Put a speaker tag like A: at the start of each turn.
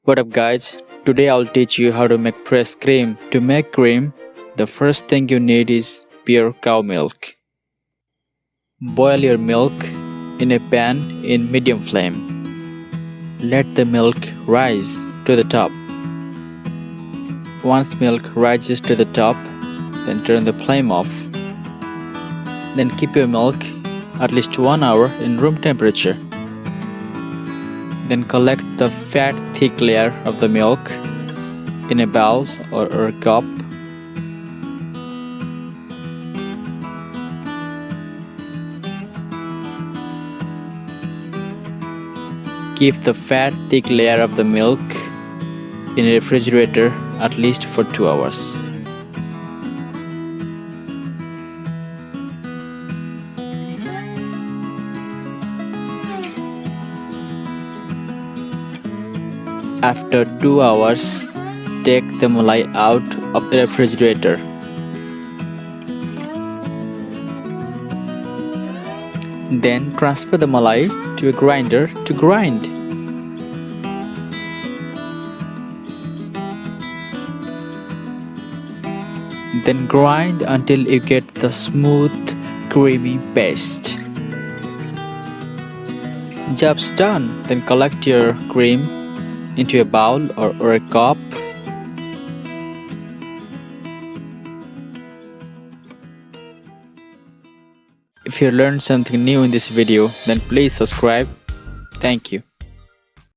A: What up guys, today I'll teach you how to make fresh cream. To make cream, the first thing you need is pure cow milk. Boil your milk in a pan in medium flame. Let the milk rise to the top. Once milk rises to the top, then turn the flame off. Then keep your milk at least 1 hour in room temperature. Then collect the fat thick layer of the milk in a bowl or a cup. Keep the fat thick layer of the milk in a refrigerator at least for 2 hours. After 2 hours, take the malai out of the refrigerator. Then transfer the malai to a grinder to grind. Then grind until you get the smooth, creamy paste. Job's done. Then collect your cream into a bowl or a cup. If you learned something new in this video, then please subscribe. Thank you.